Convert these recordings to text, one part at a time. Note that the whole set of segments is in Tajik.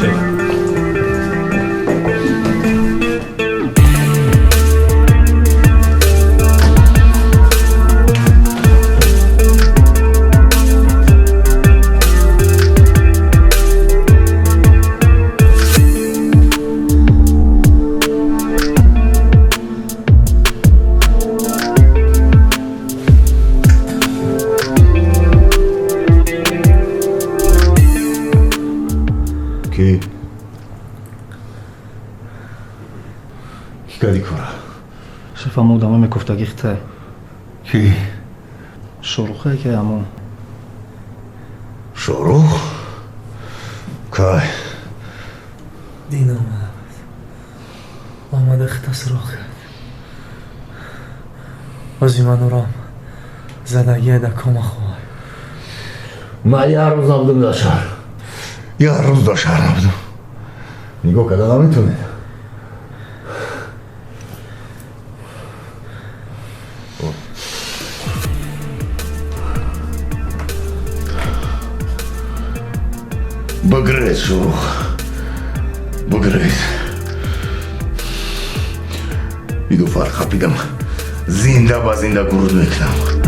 شیخ. فهمودم میگفتگی خته کی؟ شروخه که همون شروخ؟ که؟ دین آمده خته سراخ کرد بازی من رام زدگی دکام خواه من یه روز نبودم در شهر یه روز در شهر نبودم نگاه کده نمیتونه بگرید شروخ بگرید ایدو فرقا بیدم زنده با زنده گرود میکنم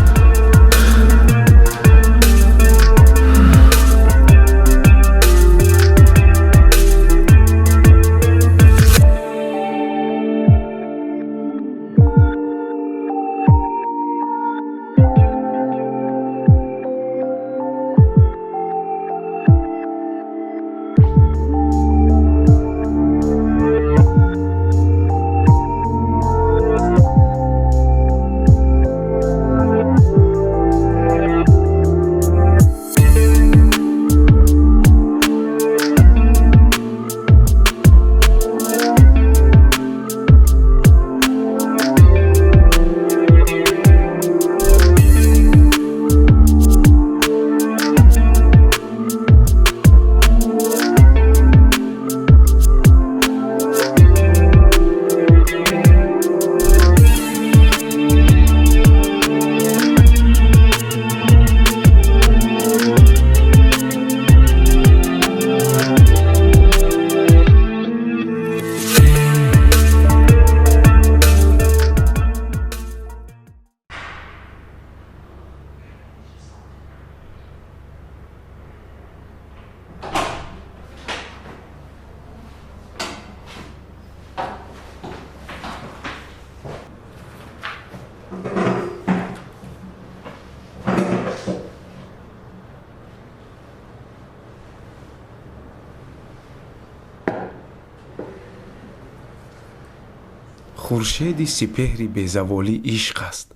خورشیدی سپهری به زوالی عشق است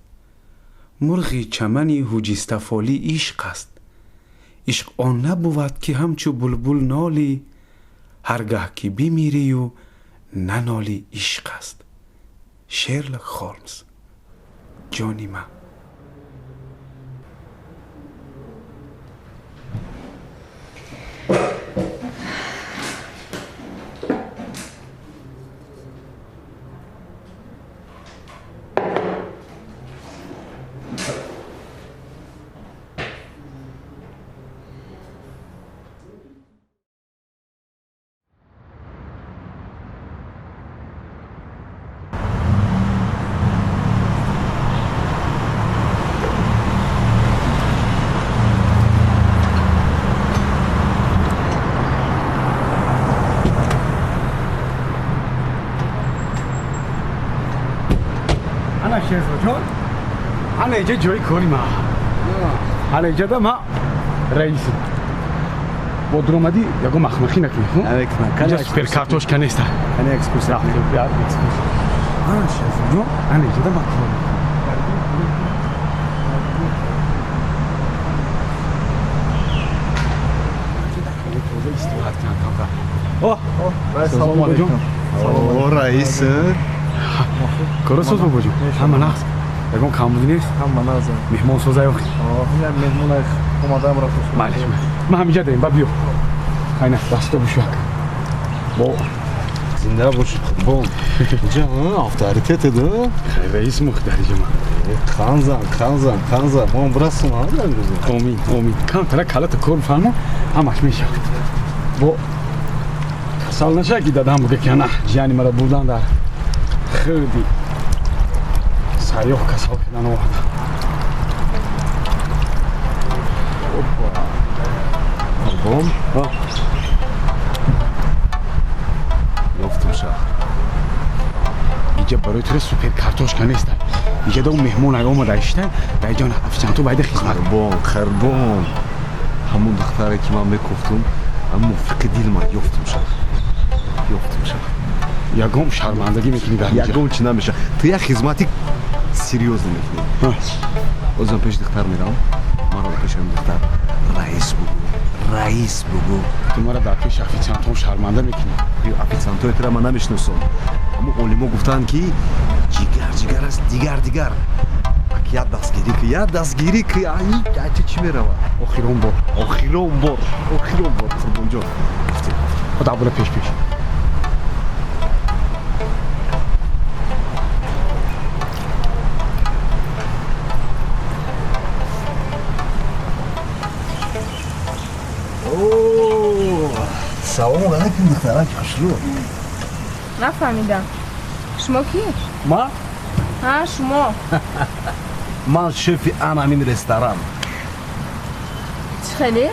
مرغی چمنی هجستفالی عشق است عشق آن نبود که همچو بلبل نالی هرگاه که بمیری و ننالی عشق است شرلوک هولمز جانی من جان انا اینجا جای کاری ما انا اینجا دم رئیس با درآمدی یگو مخمخی نکنی خب اینجا سپر کارتوش کنیست انا اکسکورس انا شاف جو انا اینجا دم سلام علیکم رئیس کارسوز بابا جون هم ناز یگون کامودی نیست هم منازه مهمان سوزای وقت میگم مهمون اومدم رفت معلش ما همینجا داریم بابیو خیلی دستو بشوک با زنده باش بom جان авторитет да رئیس مختاری جماعت خانزم ما برسون آمین کام تلا کالات کور فهمو همش میشه با салнашаки дадам буга ки ана ҷияни мара бурдан дар хеле сайёҳ касал кидан оварда. Арбом? Ёфтум шах. иҷа барои туро супер картошка неста. иҷа да меҳмон ага омада ишта дайҷон офисианту байда хизмат. Қарбон. Ҳамун духтаре ки ман мекуфтум, ҳамун мувофиқи дил ман ёфтум шах. ягон шармандагӣ мекунӣ дар инҷа. Ягон чӣ намеша. Ту як хизмати серьёзно мекунӣ. Озам пеш духтар мерам. Маро пешам духтар раис бугу. ту мара дар пеши офисиантон шарманда мекунӣ. Офисиантои тура ман намешиносам. Ҳамун олимо гуфтанд ки ҷигар аст, дигар. Я дастгирӣ ки айча чӣ меравад? охирон бор Қурбонҷон. худа бура пеш. Салом алейкум духтарак, хушрӯ. нафаҳмидам. Шумо ки? Ма? Ҳа, шумо. Ман шефи анамин ресторан. Чӣ хеле?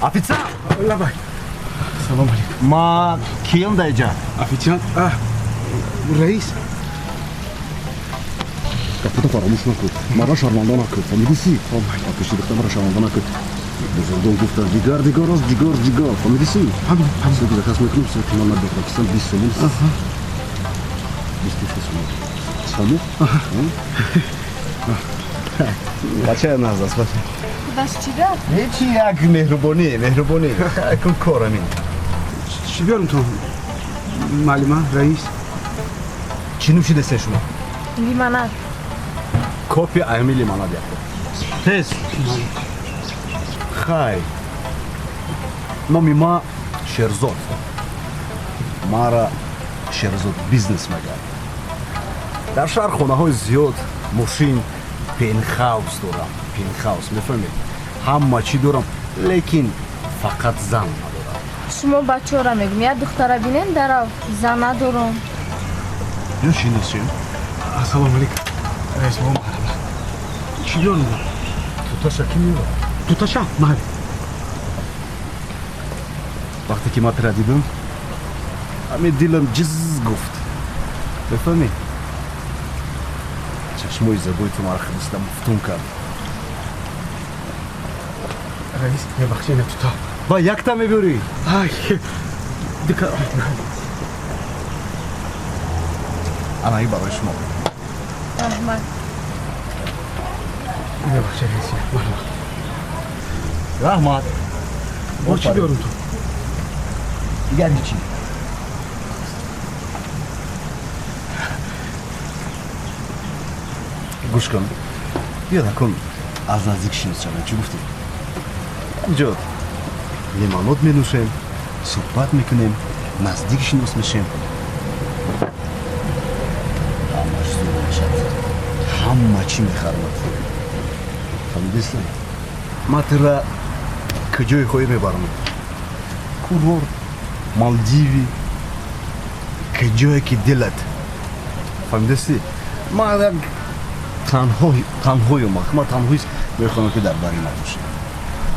Официант. лабай салом алейкум. Ма кием дайҷа? офисиант раис гапата фаромӯш накун. Маро шарманда накун. Фаҳмидиси? пеши духтар маро шарманда накун. бузургон гуфтанд дигар аст, дигар. Фаҳмидиси? ҳамин заказ мекунем, секи ман набехракистан 20 сомон. 26 сомон. Фаҳмид? Бачаи наз аст. Худаш чӣ гап? Ҳечи як меҳрубонӣ. Кун кор амин. чӣ биёрам то маълима раис? Чӣ нӯшидест шумо? Лимонад. Кофе айми лимонад як. Тез. Хай. Номи ма Шерзод. Мара Шерзод бизнес мегӯяд. Дар шаҳр хонаҳои зиёд мошин пентхаус дорам. Пентхаус мефаҳмед? Ҳама чӣ дорам, лекин фақат зан надорам. Шумо бачора мегум. Як духтара бинем дарав. Зан надорам. Ё шиносӣ? ассалому алейкум. раис бо марҳама. чӣ биёрам? Туташа ки меёрад? туташа? майли. Вақте ки ман тира дидам, ҳамин дилам ҷиз гуфт. Мефаҳмӣ? чашмои забои ту маро хиста муфтун кард. раис мебахшӣ не тута. Ба якта мебёрӣ? ай дика Анаи барои шумо. раҳмат. мебахшӣ раис. марҳамат. Раҳмат. бо чӣ биёрам то? Дигар ҳечи. гӯш кун. биё накун аз наздик шинос шавем. Чӣ гуфтӣ? ҷо лимонод менӯшем, суҳбат мекунем, наздик шинос мешем. ҳамаш зуд мешад. ҳама чӣ мехармад. фаҳмидист? ман тира куҷои хоҳӣ мебарам. курорт, Малдиви, куҷое ки дилат. Фаҳмидисти? Ман як танҳоюм. Ман танҳоист мехоҳам ки дар бари ман бошӣ.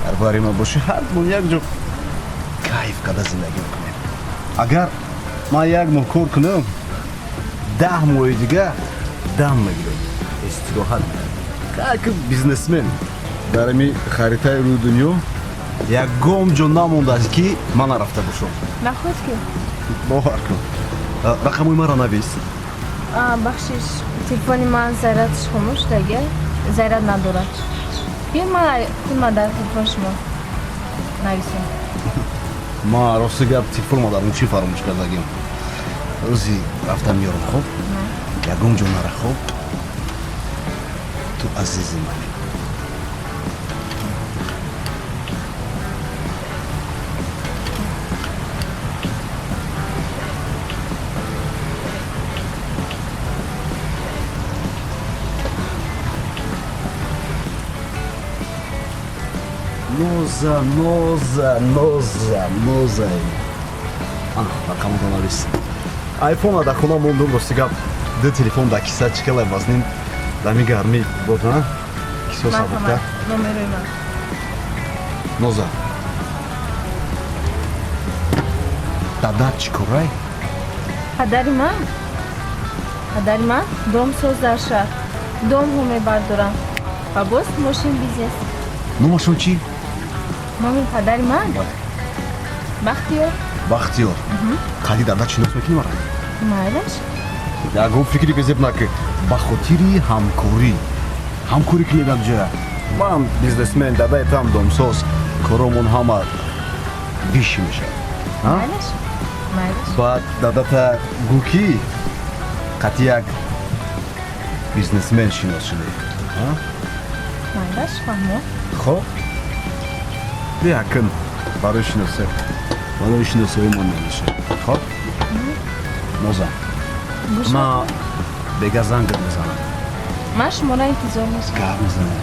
Дар бари ман бошӣ, ҳардумон як ҷо кайф карда зиндагӣ мекунем. Агар ман як моҳ кор кунам, 10 моҳи дига дам мегирем. Истироҳат мекунем. Як бизнесмен дар ҳамин харитаи рӯи дунё ягон ҷо намондааст ки ман нарафта бошам. нахӯд ки? бовар кун. рақамои маро навист. бахшиш. Телефони ман зарядш хомӯш дага. Заряд надорад. Бия ман худма дар телефон шумо нависем. Ман рости гап телефонма дар муши фаромӯш кардагим. рӯзи рафтам миёрам, хоб? ягон ҷо нара, хоб? ту азизи мани. ноза рақаму навис. Айфон да хона мондум ростига ду телефон да киса чикала вазнин дами гарми бода. Кисо сабукта. номерои ман. Ноза. Дадат чикорай? Падари ман домсоз дар шаҳр. Домҳо мебардорам. Ва боз мошин бизнес. Номашон чӣ? Номи падари ман? Бахтиёр. Бахтиёр. Қали дадат шинос мекунӣ мара? Майлаш? Ягон фикри безеб накӣ. Ба хотири ҳамкорӣ кунед дар ҷоя. Ман бизнесмен, дадаетам домсоз. Коромон ҳама биши мешавад. Майлаш? Баъд дадата гӯ ки қатъи як бизнесмен шинос шуде. Майлаш, фаҳмон. Хоб якин барои шиносои ман мемеша. Хоб ноза ма бега зангат мезанам. Ман шуморо интизор мешавам. Гап мезанам.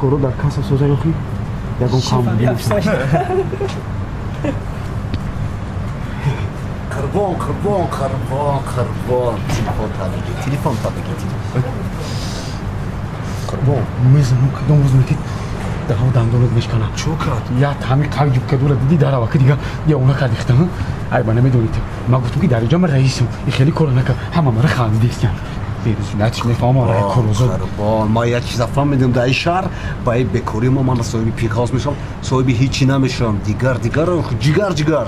коро дар касса соза ёхи ягон кам Қурбон. Телефон табиги. қурбон мезанам кадом рӯз метид дарҳо дандонат мешкана Чӯ кард? я ҳами қав ҷубкадура диди дар авака дига я уна кардихтам айба намедонид ма гуфтам ки дар инҷа ман раисам и хеле кора накард ҳама мара хандистян берузунатиш мефаҳмам ра корозод Қурбон ма як чиза фаҳмидам дар ин шаҳр ба ин бекорӣ ман соҳиби пикҳаус мешавам соҳиби ҳичи намешавам дигар ҷигар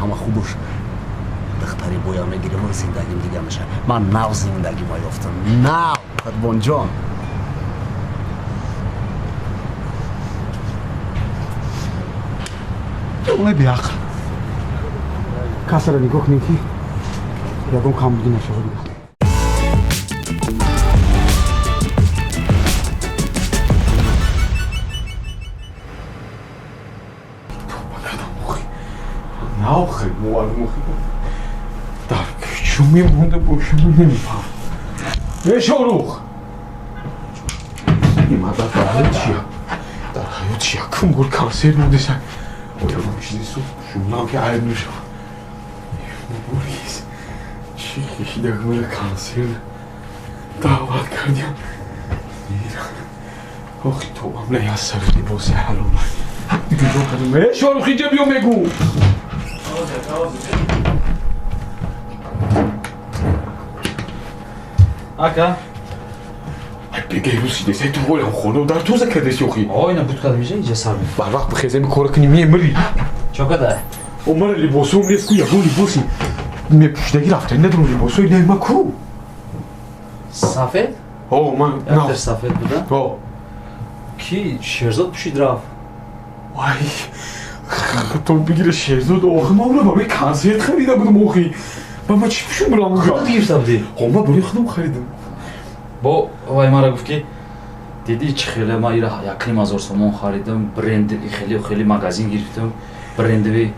ҳама хуб бош духтари боям мегирам ман зиндагим дигар мешавад ман нав зиндагима ёфтам нав қурбонҷон оне беақл касара нигоҳ кунем ки ягон камбудӣ нашавад ناخه معلومه در چون میمونده باشم نمیفهم ای شاروخ این مدر در حیات چیه کم گل کانسر بوده سن آیا بمیشنی سو شما هم که عیب نشم بوریز چی خیشیده گل کانسر دعوت کردیم میرن آخی تو هم نیست سردی باسه حلوم ای شاروخ اینجا بیو میگو Ака. бегай русиде сай ту волам хона дар туза кадес ёхи Ой, на будка миша инҷа сар меф. бар вақт бихезем кора кунӣ мемири Чо када? омара либосом нест ку ягон либоси мепӯшидаги рафтани надорам либосои найма ку Сафед? о ман Яктер сафед буда? о Ки Шерзод пӯшид рафт. вай то бигира шерзод охи ман барои консерт харида будам охи ба ман чӣ пӯшам бурам Худод гирифта будӣ? ма барои худам харидам Бо вай мара гуфт ки диди чӣ хеле ман ира 1000 сомон харидам бренд хеле магазин гирифтам брендови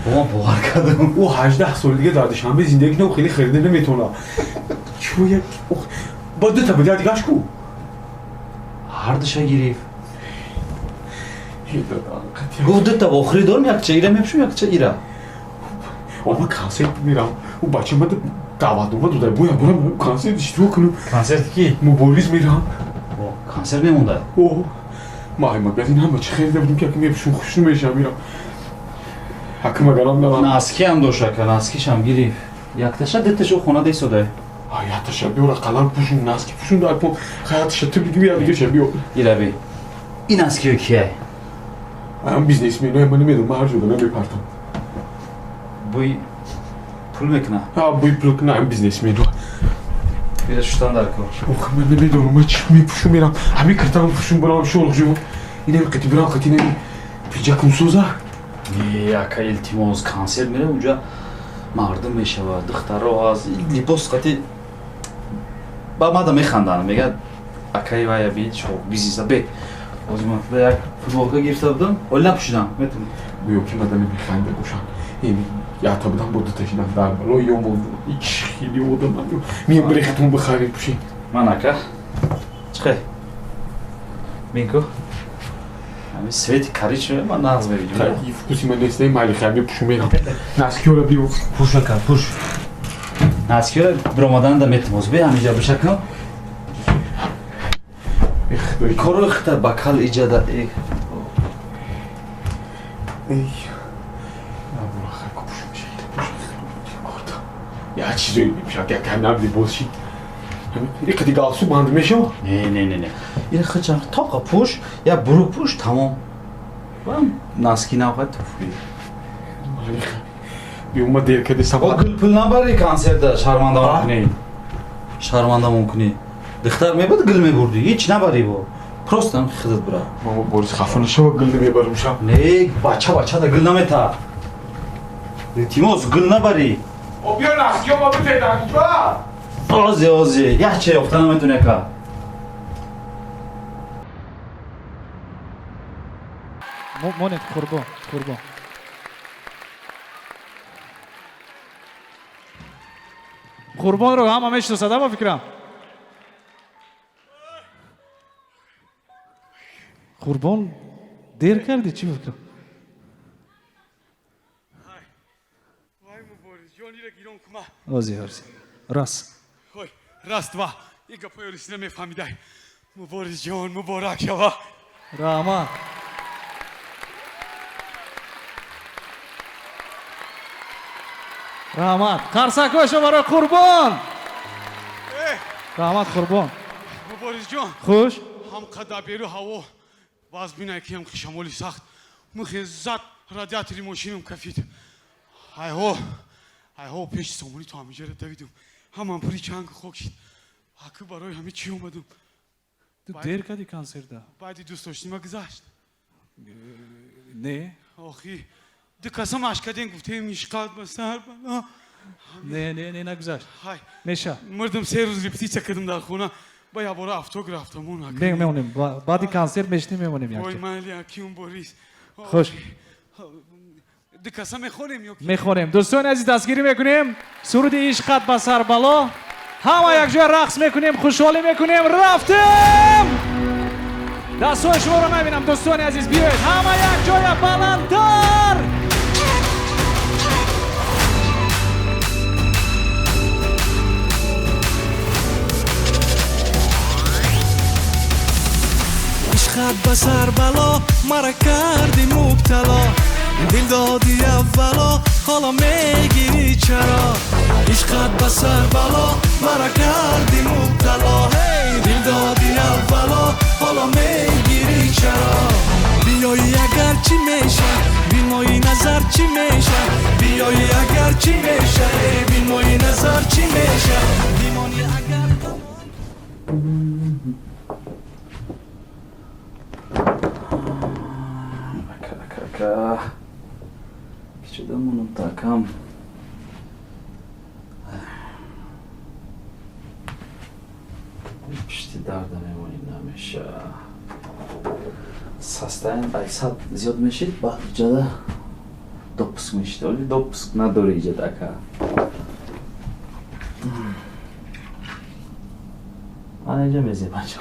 бо ман бовар кардам о 18 соли дига дар душанбе зиндагӣ нам хеле харида наметавонам чӯ як ба дута буда дигаш ку ҳар душа гирифт гуфт дута бо хуридорам якча ира мепӯшам якча ира ама консерт мирам у бача ман даъватнома дода боям бурам консерт иштирок кунам консерти ки мубориз мирам консерт мемонда о май магазин ҳама чӣ харида будам ки мепӯшам хуш намешавам мирам ҳака магарам нарам наски ҳам дошта наскишам гирифт якташа диташо хона десода яташа биёра қалам пӯшум наски пӯшум дар пон хаяташа ту биги бия дигаша биё ира би ин наскиё кияй ам бизнесменои ман намедонам ман ҳар ҷода намепартам бӯй пул мекуна бӯй пул куна ам бизнесмено бира шуштан дар кор ох ман намедонам ман чӣ мепӯшам мирам ҳамин қитам пӯшум бурам шоруғ инами қити бурам қити нами пиҷакум соза яка илтимос консерт мера унҷа мардум мешавад духтаро аз либос қати ба мада механданд мегӯяд акаи вая би бизнеса бе озма як футболка гирифта будам оли напӯшидам метавонӣ гӯё ки мада намеханда бошам ята будам бо дуташидам дар балои ёмон ич хели одамам миям брехатон бихарем пӯшем ман ака чихе бинку همین سویت کاری چه ما ناز ببینیم خیلی فکوسی من نیست مالی خیلی پوشو میرم نسکیو رو بیو پوش کن پوش ناسکی برامادن دا میتموز بی همینجا بشکن کارو اختر بکال ایجاده ای یا چیزی میشه که کنم لیبوسی یک دیگه آسو باند میشه نه این خچم تاقا پوش یا برو پوش تمام بام ناسکی ناقد توفی بیوم دیر کردی او سبا گل پول نبری کانسرت شرمنده ممکنی شرمنده ممکنی دختر میبود گل میبردی هیچ نبری بو پروستم خدت برا ماما بوریس خفن شو گل نمیبرم شم نه بچه دا گل نمیتا تیموز گل نبری او بیا نسکیو ما بتیدن جو آزی یه چه افتن نمیتونه که مونت قربان قربان رو هم میشناسد با فکرم قربان دیر کردی چی فکرم وای مبارز جانی را گیرون کما آزی راست وای راست وا یک گپای اوریس نمیفهمیدای مبارز جان مبارک شوا رحمت قرصک باشه برای قربان رحمت قربان مبارز جان خوش هم قدا بیرو هوا باز بینای که هم خشمولی سخت مخزت رادیاتری ماشینم کفید های هو پیش سومونی تو همیشه را دویدم هم پوری چنگ خوک شد حقی برای همه چی اومدم تو دیر کردی کانسر ده بعدی دوست داشتیم گذشت نه آخی دو قسم اشکدین گفته میشقاد بسر بنا نه نگذشت های میشه مردم 3 روز ریپتیچه کردم در خونه با یا برای افتوگراف تمون میمونیم بعدی کانسر میشنیم میمونیم وای یک مالی اکیون بوریس خوش دو قسم میخوریم یا میخونیم دوستان عزیز دستگیری میکنیم سرود عشقت با سر بالا همه یک جای رقص میکنیم خوشحالی میکنیم رفتیم دستای شما رو میبینم دوستان عزیز بیاید همه یک جای بلندتر عشقت به سر بلا مرا کردی مبتلا دل دادی اولا حالا میگیری چرا عشقت به سر بلا مرا کردی مبتلا دل دادی اولا حالا میگیری چرا بیایی اگر چی میشه بیمایی نظر چی میشه بیایی اگر چی میشه بیمایی نظر چی میشه بیمانی اگر که دمونم تاکم پشتی درد میمونیم نمیشه سستین ایساد زیاد میشید بعد جده دوپسک میشید ولی دوپسک نداره ایجاد اکا من اینجا میزیم بچه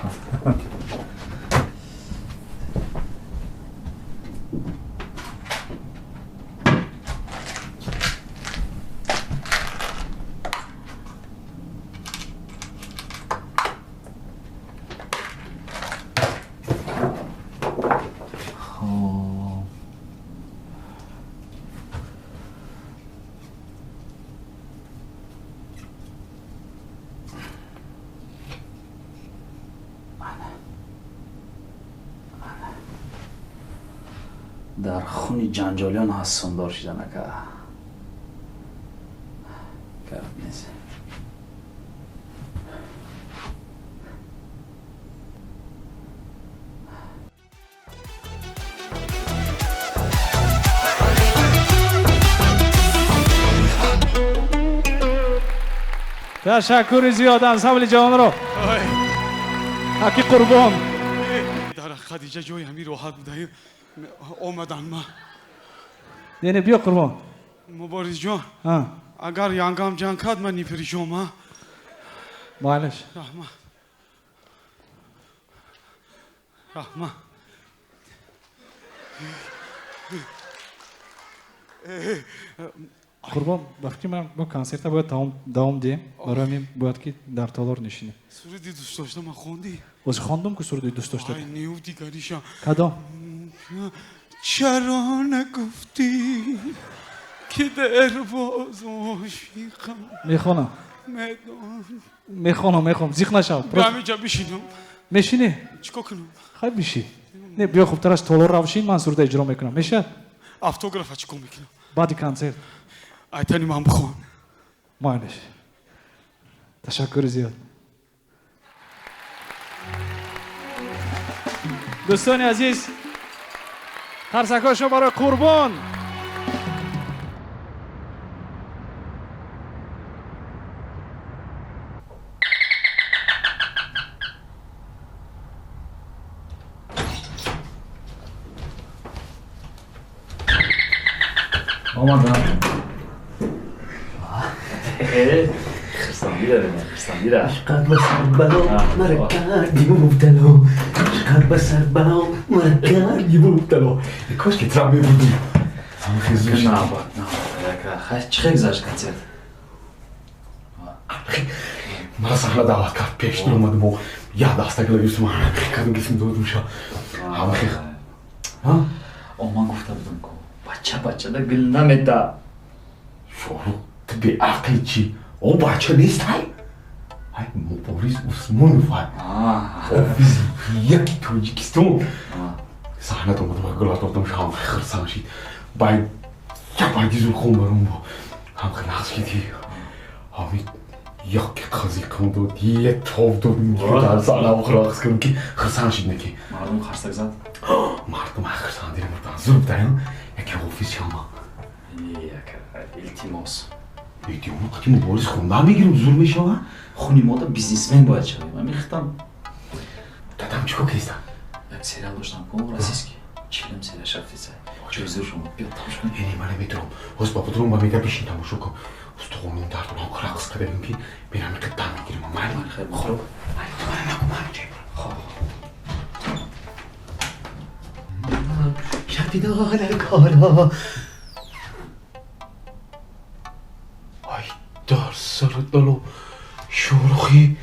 در خونی جنجالیان حساندار شدن اکا کرد نیست تشکر زیاد انسمبل جوان رو حقی قربان در خدیجه جای همین راحت بودیم آمدن ما یعنی بیا قربان مبارز جان ها اگر یانگام جان کد من نیپریشم ها معلش رحمت Qurban, вақти ман бо консертда бояд давом диҳем, барои ҳамин бояд ки дар толор нишинем. суруди дӯст доштама хондӣ? Ози хондам ки суруди дӯст доштам. ай нев дигариша. Кадом? چرا نگفتی که در باز عاشقم мехонам. میدان мехонам, зиқ нашав. به همینجا بشینم мешинӣ? چیکار کنم؟ хай бишӣ. Не, биё хубтар аз толор равшин, ман суруда иҷро мекунам. мешавад? автографа чیکار میکنم؟ баъди консерт. айтани ман бخوان майнаш. ташаккури зиёд. дӯстони азиз, қарсакҳошо барои Қурбон. آمدم خرسندی داره خرسندی داره عشقت بسر بلا مرا کردی مبتلا عشقت بسر بلا مرا کردی مبتلا کاش که ترامه بودی نه باد نه چی خیلی گذشت کنسرت مرا صحنه دعوت کرد پیش اومدم و یاد دستگاه لگیستم کدوم گفتم دادم شا همه خیلی من گفته بودم که بچه ده گل نمیده شروع تو به عقل چی؟ او بچه نیست های مبارز عثمان فای حافظ یکی توجیکستان صحنه تو اومدم گلات دادم شا همه خرسان شید باید زور خون برون با هم خیلی نقص شدی همین یک قضی کند یه تاف دادم که در سال آخر آخر کنم که خرسان شید نکی مردم خرسک زد؟ مردم خرسان دیره مردم زور بدهیم یکی حافظ شما التماس التماس قطعی مبارز خونده میگیرم زور میشه خونی ما دا بیزنسمن باید شویم من میختم دادم چیکار کردم؟ یک سریال داشتم کنم راسیسکی چیلم سریال شفتی سای چه زور شما بیاد تماش کنیم اینی من نمیتونم از بابا درون با میگه بیشین تماشا کن از تو خونیم درد اون رقص کردیم که بیرم قدم میگیریم و من خیلی خوب شرطی دار کارا ای در سر دلو شوخی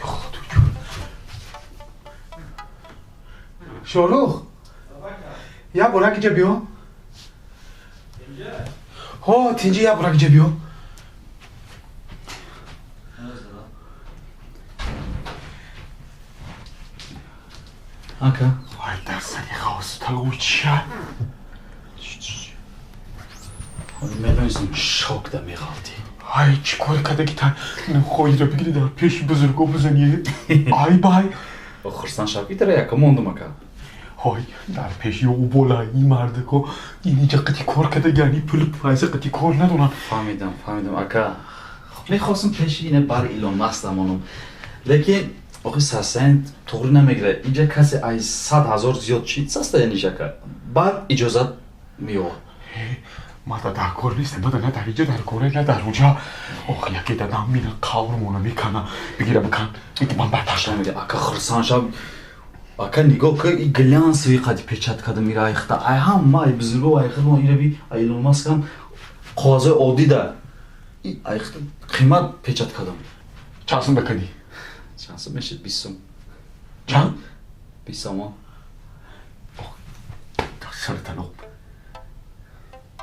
خودو جون شاروخ یا برک جا بیا ها تینجی یا برک جا بیا Aka. Ay derseni hasta uçar. مدونستم شوک دا میخوادی ای چی کار کرده که تن خواهی را بگیری در پیش بزرگا بزنیه ای بای خرسان شاکی تره یکم موندم اکا های در پیش او بالایی مرده که اینجا قطی کار کرده یعنی پول پایزه قطی کار ندونن فهمیدم اکا میخواستم پیش اینه بر ایلون ماسک دمانم لیکن آخی سستین طوری نمیگره اینجا کسی ای 100,000 زیاد چید سسته یعنی شکر بعد اجازت میو ما در کار نیستم ما نه در اینجا در کاره نه در اونجا آخی یکی دادم میرن قورمونو میکنه بگیره بکن میگه من برداشت نمیگه اکا خرسان شب اکا نگاه که ای گلیانس وی قدی پیچت کده میره ایختا ای هم ما ای بزرگو ای خدمو ایره بی ایلون ماسک هم قوازه عادی ده ایختا قیمت پیچت کدم چند بکدی؟ چند میشه 20 چند؟ 20 ها در سر تنوب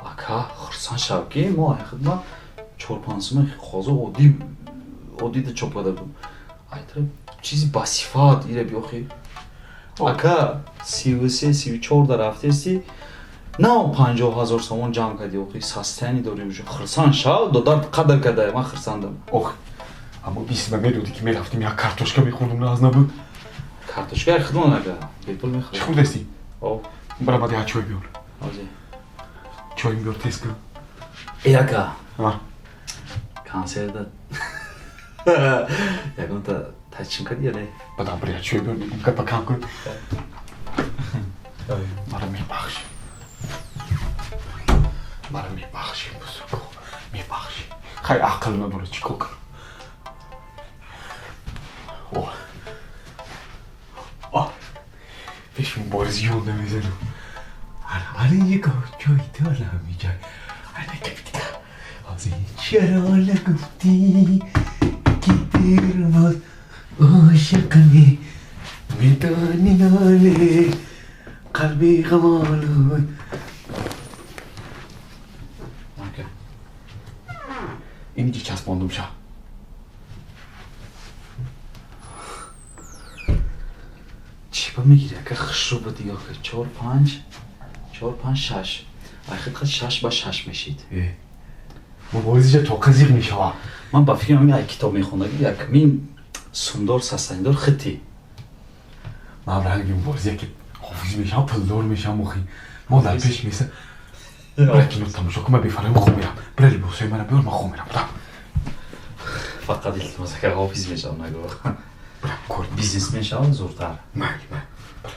اکا خرسان شبکی ما خدمت 4-5 قوازه عادی ده چوب کده بود ایتره چیزی باسیفات ایره بی آخی اکا 33-34 در هفته استی نه 50,000 سومون جمع کردی آخی سستنی داری بجو خرسان شب دادار قدر کده من خرساندم آخ اما 20 میدودی که میرفتیم یک کارتوشکا میخوندم لازم نبود کارتوشکا خدمت نگه بیپول میخواد چی خوندستی؟ او برای ما دیگه چای بیار آجی چای بیار تست کن ای اکا ها کانسر داد یکم تا تچیم کردی یا نه؟ بدم برای چای بیار میگم که بکن کن مرا میبخشی مرا میبخشی بزرگو میبخشی خیلی عقل نداره چی کن پیش مبارز جون نمیزنم الان یک جای دارم میجای الان که بیده آزی چرا نگفتی که دیر باز عاشقمی میدانی ناله قلبی غمالود اینی که چسباندم شا چی با میگیری اگر خشو بودی یا که 4 5 6 خد 6 با 6 میشید مبارزی تو قزیق میشوا من با فکرم یک کتاب میخوندم یک مین سوندار سستاندار خطی مبرنگ مبارزی که حافظ میشم پلدار میشم مخی ما در پیش میسه برای تماشا کنم بفرم خوب میرم برای لباسای منم بیار من خوب میرم فقط التماس که حافظ میشم نگو بیزنس میشم زورتر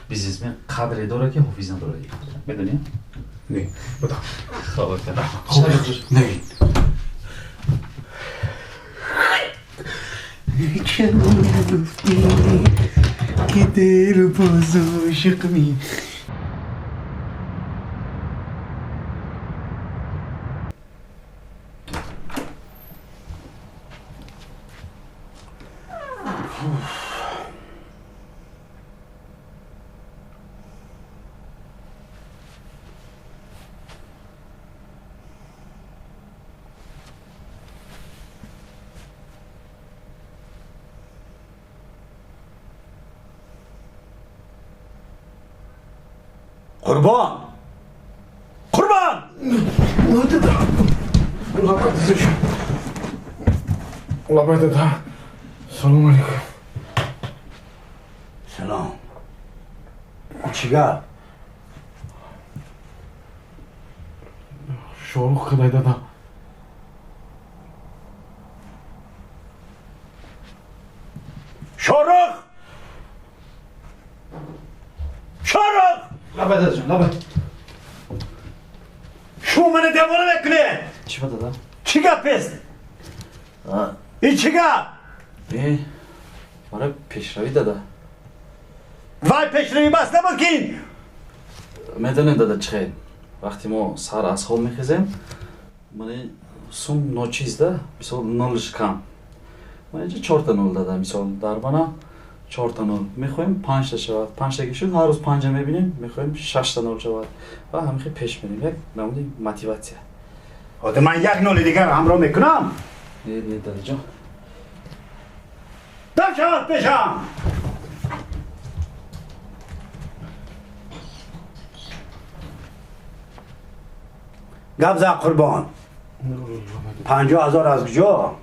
بیزنسمن قدری داره که حافظ نداره میدونی؟ نه بدا خواب کردم نه چرا نگفتی که دل باز عاشق می قربان الله دادا سلام علیکم سلام چیگاه شاروخ خدای دادا شاروخ لبه دادا جان لبه شو منو دیوانه میکنه چی با دادا؟ چیگاه پست این چیگاه برای پیشروی دادا وای پیشروی بس نبکین میدونین دادا چه وقتی ما سر از خواب میخیزیم من سوم نوچیز ده مثال نولش کم من اینجا 4 تا نول داده مثال در بنا 4 تا نول میخوایم 5 تا شود 5 تا که شد هر روز 5 میبینیم میخوایم 6 تا نول شود و همیشه پیش میریم یک نمونه موتیواسیه خود من یک نول دیگر همراه میکنم نه دادا جان دم شود پیشم گبزه قربان 50,000 از کجا؟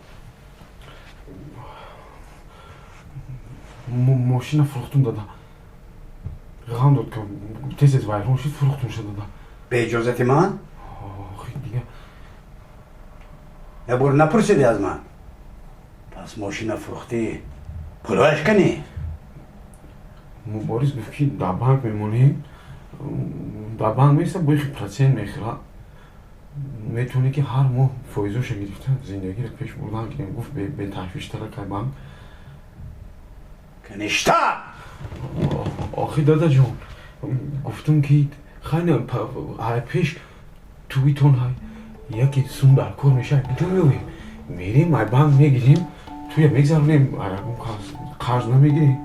ماشین فروختم دادا غم داد که تیز از وایرون شد فروختم شد دادا به اجازت من؟ آخی دیگه نبور نپرسیدی از من پس ماشین فروختی پلوش کنی؟ مبارز گفت که در بانک میمونی در بانک میسته بوی پرسین میخیره میتونه که هر ماه فایزوش گرفته زندگی رو پیش بردن که گفت به تحویش تره که بانک کنشتا آخی دادا جون گفتم که خیلی های پیش توی تون های یکی سون در کار میشه میتونیم میریم مای بانک میگیریم توی میگذارونیم عربون قرض نمیگیریم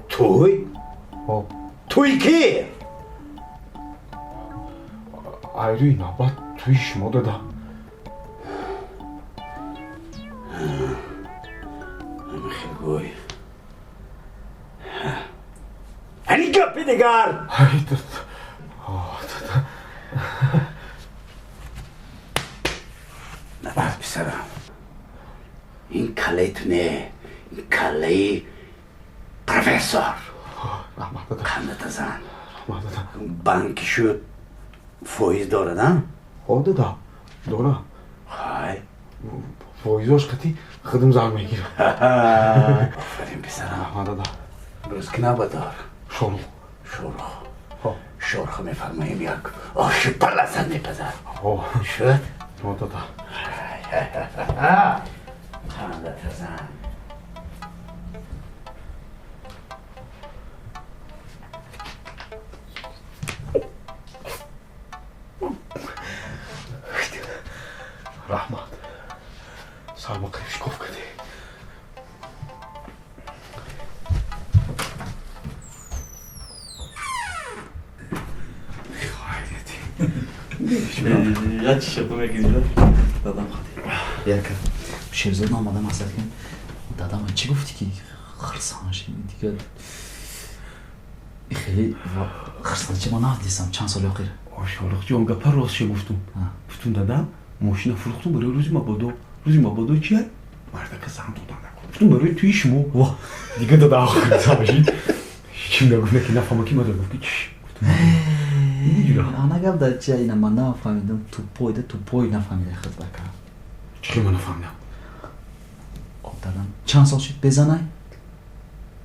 توی؟ توی کی؟ ایروی نبات توی شما دادا خیلی گوی هنی گپی دیگر های دادا نباید بسرم این کله تونه این کله پروفسور قندت زن بانکی شد فایز داره نه؟ دادا داره های فایزاش قطی خدم زن میگیره آفرین پسرم دادا بروز که نبادار شروع شورخ میفرماییم یک آش پلسن میپزر شد؟ دادا قندت زن Я чешету мегиридам. Дадам хати. Ярка. Шерзод намадам асад кин. Дадам чӣ гуфтӣ ки хирсон ши дига. Хеле хирсон чӣ мана дисам чанд соли охир. Шорух ҷон гапа рост ше гуфтум. Гуфтум дадам машина фурӯхтум барои рӯзи мабодо чӣ? Мардака зам додам. Гуфтум барои туи шумо. Ва дига дада охир замашин. Ҳичим нагуфта ки нафҳама ки мада гуфт чӣ. Ана гап дар чия ина ман нафаҳмидам тупой нафаҳмида хизбака. Чӣ ман нафаҳмидам? Дадам чанд сол шуд безанай?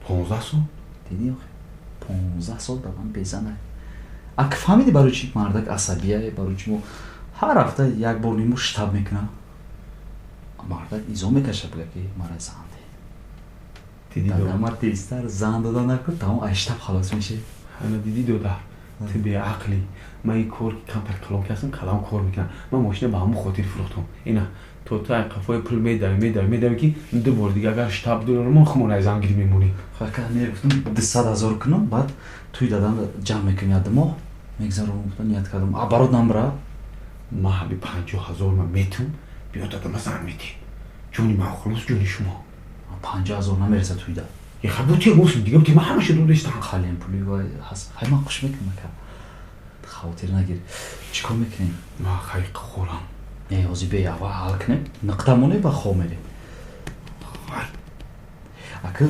15 сол. Диди охи 15 сол дадам безанай. Ак фаҳмиди барои чӣ мардак асабия барои чӣ мо ҳар ҳафта як бор ниму штаб мекунам. Мардак изо мекаша буда ки мара занде. Диди дадам мар тезтар зан дода накун тамом ай штаб халос меши. Ана диди дода. Ти беақлӣ. Ман ин кор камтар калон кардам калон кор мекунам. Ман машина ба ҳамон хотир фурӯхтам. Ина то ай қафои пул медави ки ду бор дига агар штаб дорам хмонай зангир мемонӣ. Хака мегуфтам 200,000 кунам баъд туи дадам ҷамъ мекунем ядмо мегзарам гуфтам ният кардам а барот намбра ман ҳаби 50,000 ман метум биё дадам зан метӣ. ҷони ман холос ҷони шумо. 50,000 намереса туида. Хабути мусlim дига ти ман ҳамаша додистам. Халем пули вай ҳаст. Хай ман хуш мекунам ка. Хавотир нагир. Чикор мекунем? Ман хайқ хӯрам. Ҳозир бе аввал ҳал кунем. Нақдамоне ба хоб мерем. Ака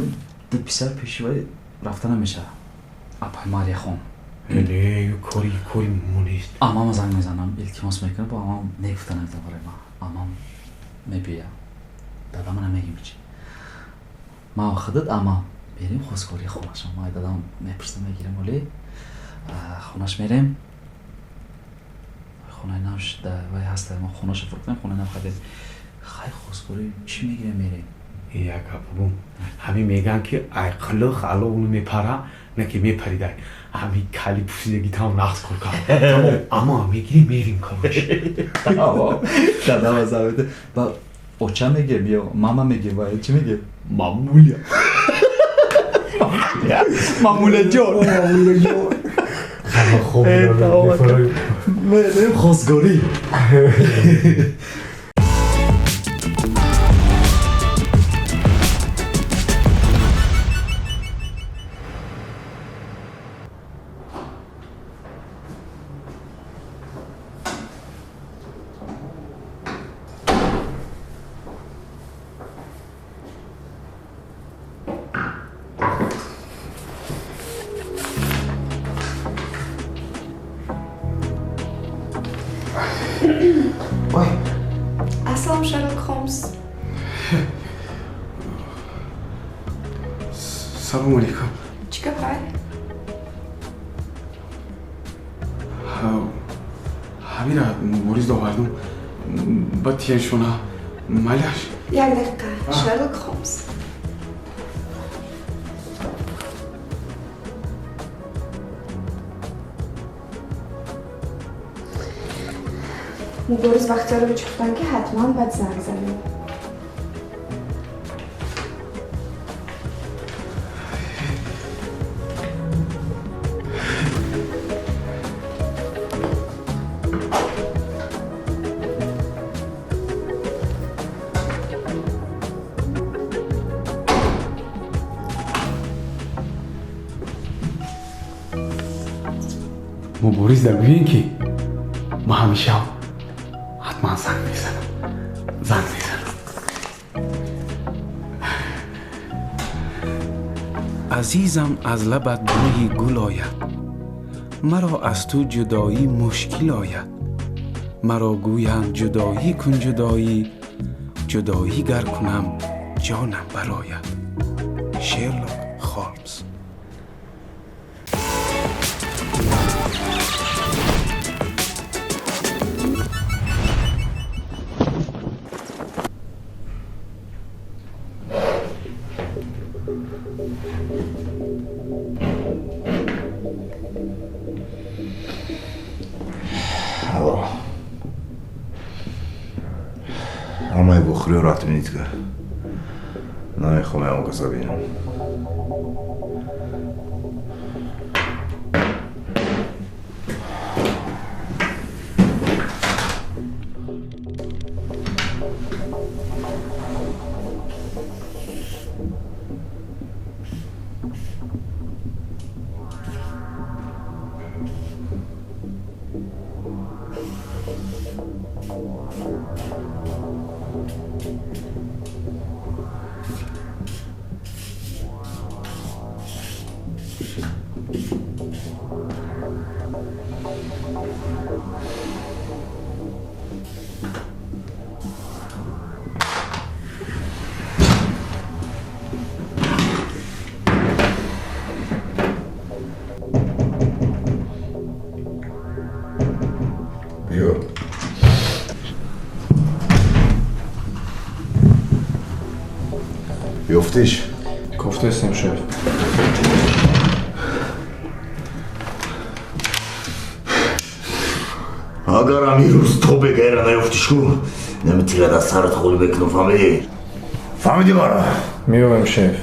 ду писар пеши вай рафта намеша. Апай Мария хон. Не, кори монест. Амам занг мезанам, илтимос мекунам, ба амам негуфта навида барои ман. Амам мебия. Дадам намегим чӣ. Ман худат амам берем хозкори хонашон. Ман дадам мепурсам мегирам оле. Хонаш мерем. Хонаи нав шуда вай ҳаста мо хонашо фурӯхтем, хонаи нав хадем. Хай хозкори чӣ мегирем мерем? Як гап бум. Ҳами меган ки ай қилиқ аловну мепара, не ки мепаридай. Ҳами кали пусидаги тамом нақс кор кар. Тамом аммо мегирем мерим кораш. Дадам аз авида. Ба оча мегем ё мама мегем вай чӣ мегем? Мамуля. Мамуля ҷон. Мерем хозгорӣ. Assalamu Sherlock Holmes. Салому алейкум. Чӣ гапай? ҳамира мориз довардум ба тияншона майляш. Як дақиқа. Sherlock Holmes. мубориз вақтиёрович гуфтанд ки ҳатман баъд занг занем. мубориз дар гӯян ки ман ҳамеша ҳатман занг мезанам. азизам аз лабат бӯи гул ояд, маро аз ту ҷудоӣ мушкил ояд. маро гӯянд ҷудоӣ кун ҷудоӣ гар кунам ҷонам барояд. Шерлок Холмс. Ама го хриорат минитка. Не хоме он касабина. بیا بیفتیش گفته استیم شف. اگر امیروز تو بگیره نیفتیش کن نمیتیرد از سرت خود بکنو فهمیدی؟ فهمیدی مرا؟ میوم شف.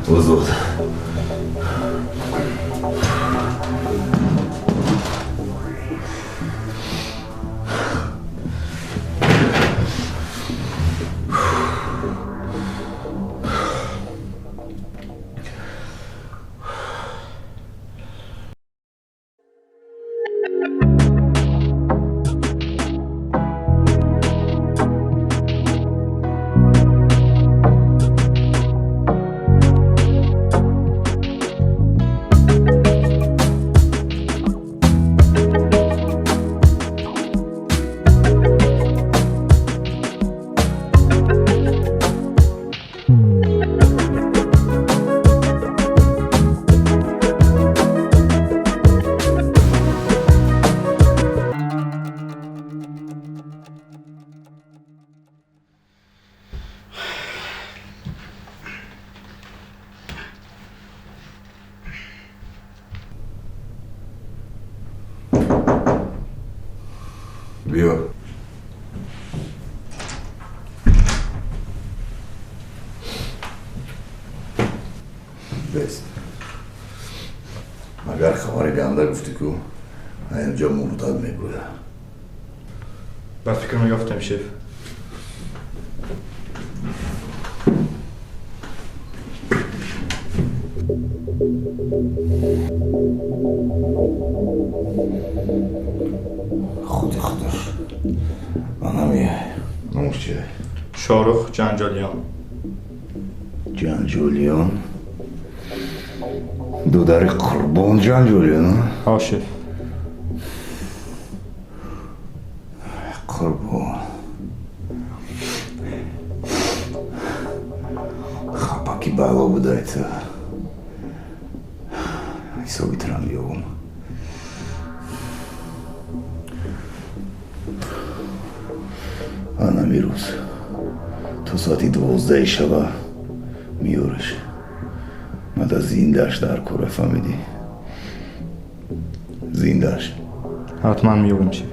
بزرد بیا بس اگر خبر گنده گفتی که اینجا مرتاد میگوید بر فکر رو یافتم شف. خودش من نمیه نموش چیه؟ شارخ جنجالیان. جنجالیان؟ دودر قربان جنجالیان؟ ها شف. قربان خپاکی بالا بودایت حسابی ترم بیاوم آن امیروز تو ساعتی 12 شب میورش مد از زیندهش در کوره فهمیدی؟ زیندهش حتما میوم شف.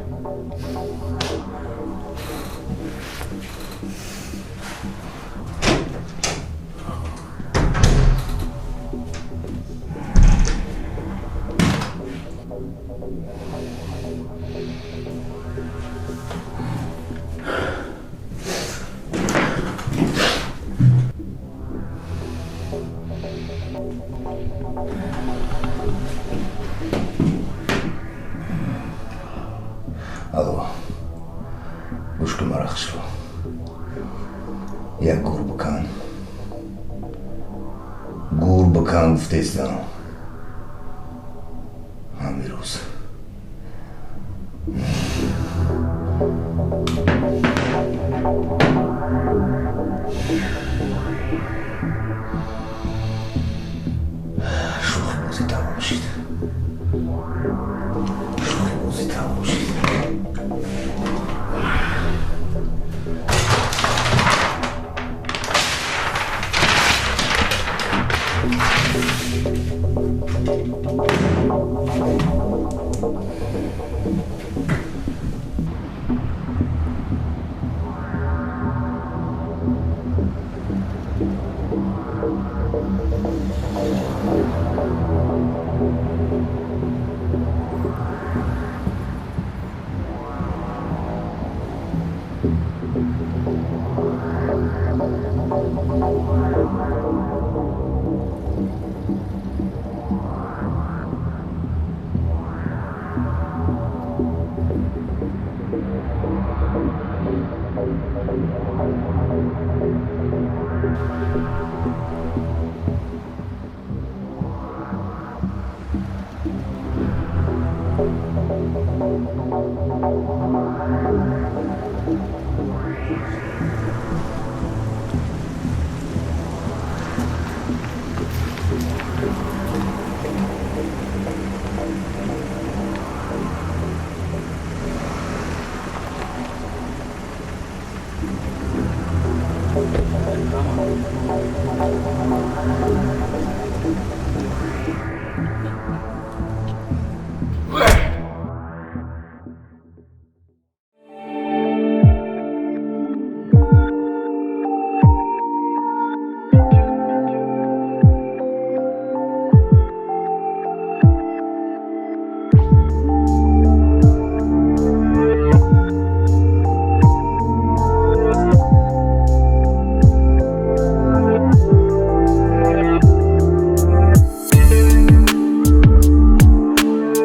الو گوش کن مرخص رو یک گور بکن گفتیستم